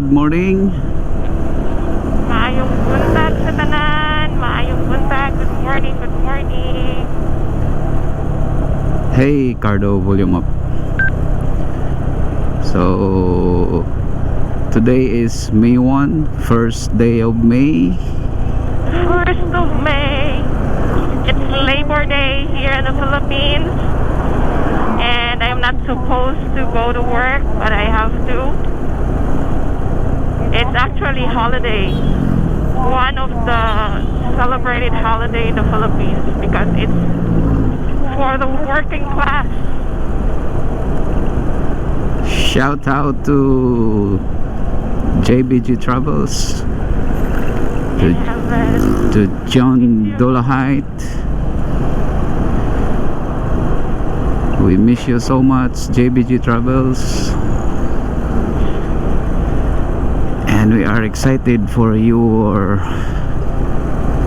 good morning. Maayong buntag sa tanan. Maayong buntag. Good morning, good morning. Hey Cardo, volume up. So today is May 1, first day of May. 1st of May. It's Labor Day here in the Philippines. And I'm not supposed to go to work, but I have to. It's actually holiday. One of the celebrated holiday in the Philippines because it's for the working class. Shout out to JBG Travels, to John Dolahite. We miss you so much, JBG Travels, and we are excited for your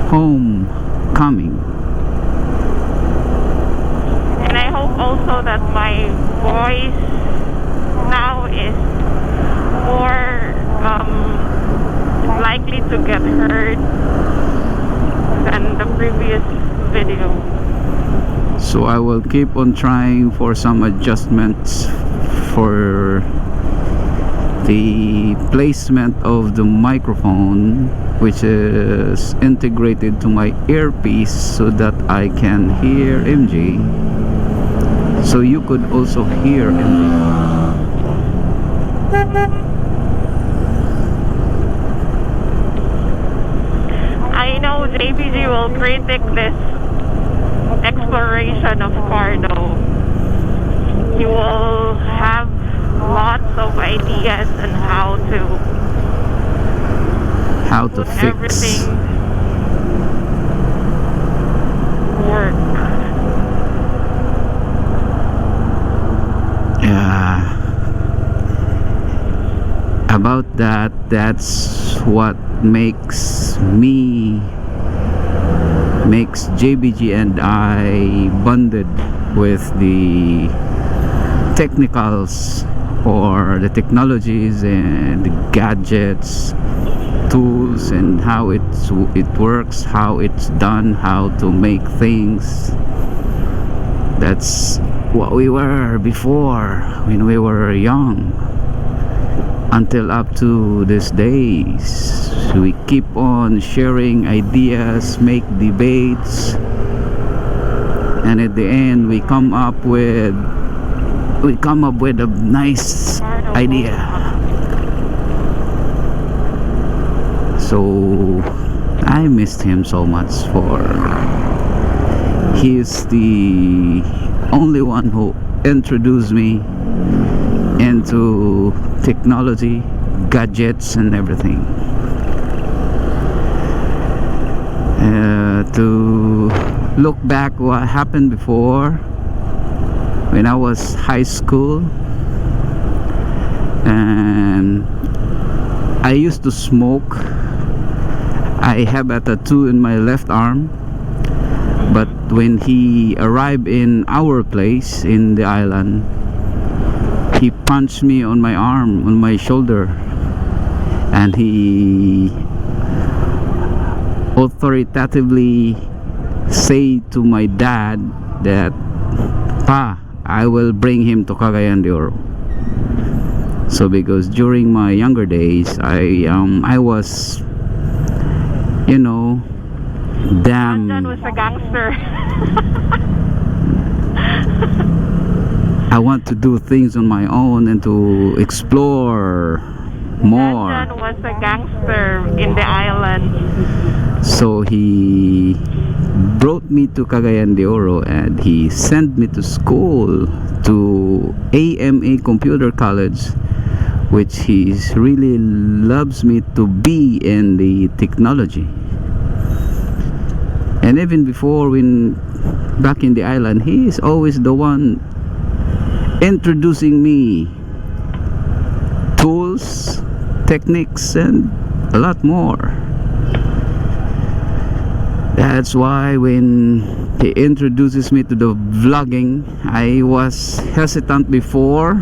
homecoming. And I hope also that my voice now is more likely to get heard than the previous video. So I will keep on trying for some adjustments for the placement of the microphone, which is integrated to my earpiece so that I can hear MJ, so you could also hear MJ. I know JBG will critic this exploration of Cardo. He will have lots of ideas on how to put fix everything work. About that, that's what makes JBG and I bonded with the technicals or the technologies and the gadgets, tools, and how it works, how it's done, how to make things. That's what we were before when we were young, until up to these days. We keep on sharing ideas, make debates, and at the end we come up with a nice idea. So I missed him so much, for he's the only one who introduced me into technology, gadgets, and everything. To look back what happened before, when I was high school, and I used to smoke. I have a tattoo in my left arm, but when he arrived in our place in the island, he punched me on my arm, on my shoulder, and he authoritatively say to my dad that, "Pa, I will bring him to Cagayan de Oro." So because during my younger days, I was, damn, John was a gangster. I want to do things on my own and to explore more. John was a gangster in the island. So he brought me to Cagayan de Oro, and he sent me to school, to AMA Computer College, which he really loves me to be in the technology. And even before, when back in the island, he is always the one introducing me tools, techniques, and a lot more. That's why when he introduces me to the vlogging, I was hesitant before.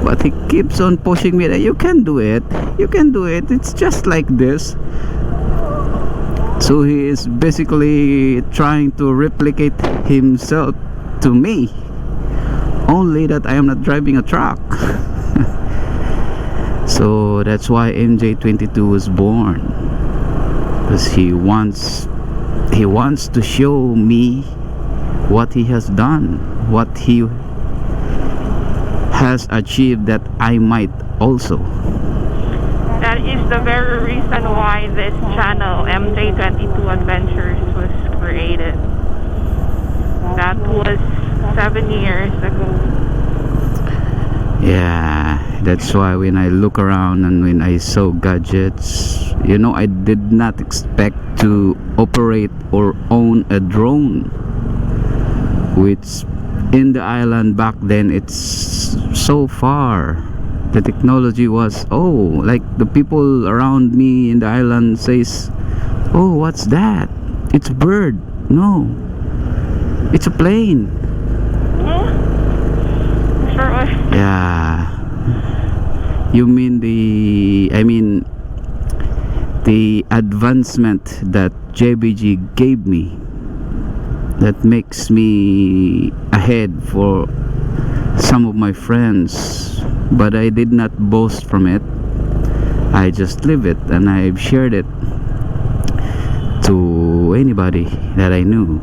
But he keeps on pushing me that you can do it, you can do it, it's just like this. So he is basically trying to replicate himself to me, only that I am not driving a truck. So that's why MJ22 was born, because he wants to show me what he has done, what he has achieved, that I might also. That is the very reason why this channel, MJ22 Adventures, was created. That was 7 years ago. Yeah, that's why when I look around and when I saw gadgets, you know, I did not expect to operate or own a drone, which in the island back then, it's so far. The technology was, oh, like the people around me in the island says, oh, what's that? It's a bird. No, it's a plane. Sure. Yeah. You mean the advancement that JBG gave me, that makes me ahead for some of my friends, but I did not boast from it. I just live it, and I've shared it to anybody that I knew.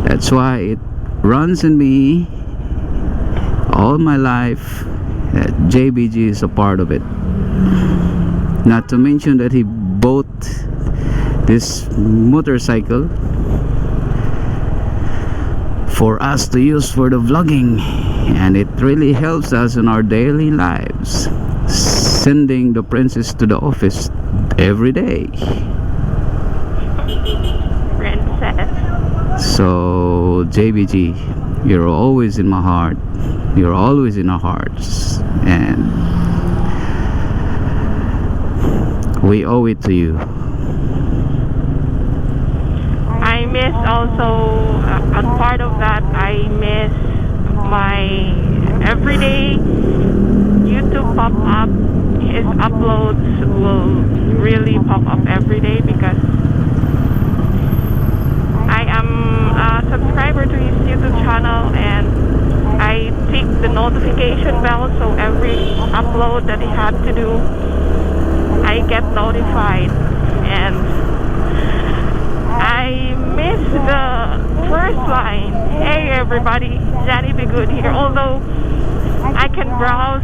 That's why it runs in me all my life, that JBG is a part of it. Not to mention that he bought this motorcycle for us to use for the vlogging, and it really helps us in our daily lives, sending the princess to the office every day. Princess. So JBG, you're always in my heart, you're always in our hearts, and we owe it to you. I miss also, as part of that, I miss my everyday YouTube pop-up. His uploads will really pop up every day because I am a subscriber to his YouTube channel, and I tick the notification bell, so every upload that he had to do, I get notified. And I miss the first line, "Hey everybody, Johnny Be Good here." Although I can browse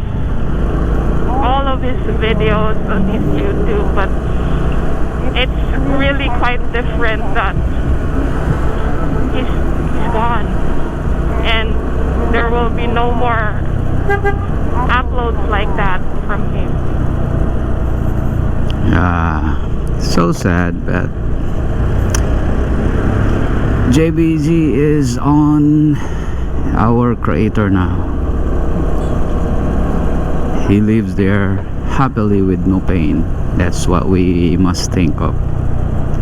all of his videos on his YouTube, but it's really quite different that he's gone, and there will be no more uploads like that from him. So sad, but JBG is on our creator now. He lives there happily with no pain. That's what we must think of,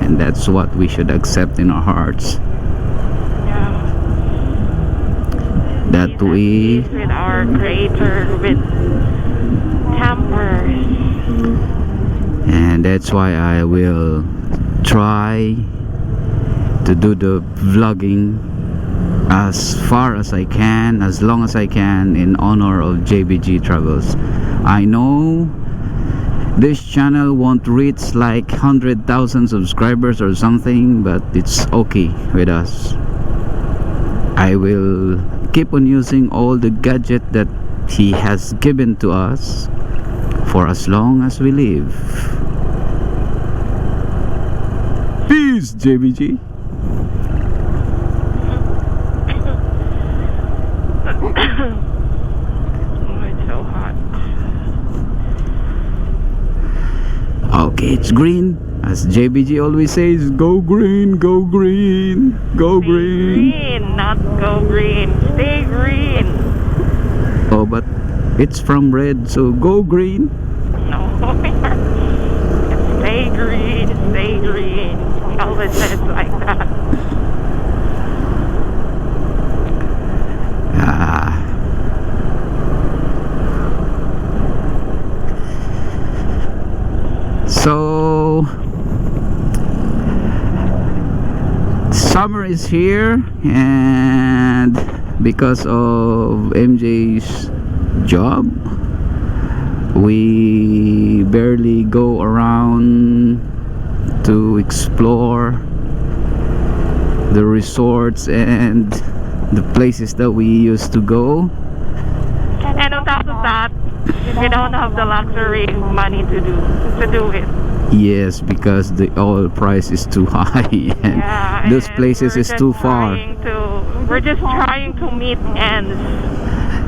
and that's what we should accept in our hearts. Yeah. That we With our creator, with tempers. And that's why I will try to do the vlogging as far as I can, as long as I can, in honor of JBG Travels. I know this channel won't reach like 100,000 subscribers or something, but it's okay with us. I will keep on using all the gadget that he has given to us for as long as we live. Peace, JBG. Oh, it's so hot. Okay, it's green. As JBG always says, go green, go green, go green. Green, not go green. Stay green. Oh, but it's from red, so go green. No. Stay green, stay green. He always says like that. So summer is here, and because of MJ's job, we barely go around to explore the resorts and the places that we used to go. And on top of that, we don't have the luxury money to do it. Yes, because the oil price is too high, and Yeah, those and places we're is just too far. We're just trying to meet ends,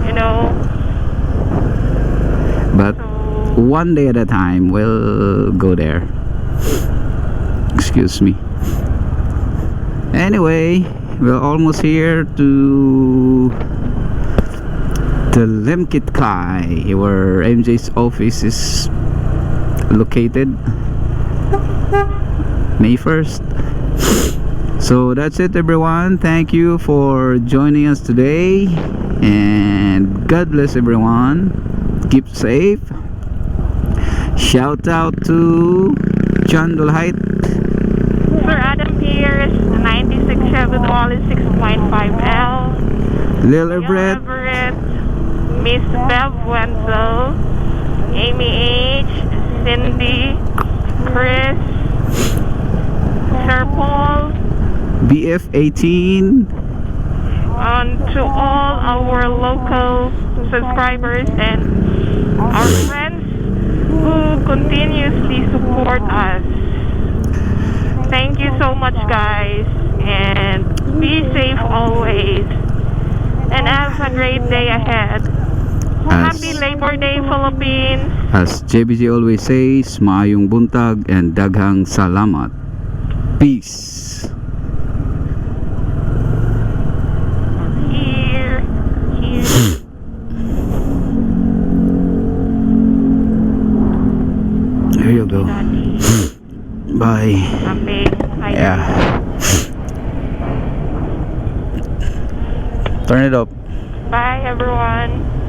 you know. But So one day at a time, we'll go there. Excuse me. Anyway, we're almost here to the Lemkit Kai, where MJ's office is located. May 1st. So that's it, everyone. Thank you for joining us today, and God bless everyone. Keep safe. Shout out to John Dolhite, Sir Adam Pierce, 96 Chevy Dolly 6.5L, Lil Neil Everett, Everett, Miss Bev Wenzel, Amy H, Cindy, Chris, Sir Paul, BF18, and to all our local subscribers and our friends who continuously support us. Thank you so much, guys, and be safe always, and have a great day ahead. Happy Labor Day, Philippines. as JBG always says, maayong buntag and daghang salamat. Peace. Here. There you go. Bye. Happy. Bye. Yeah. Turn it up. Bye, everyone.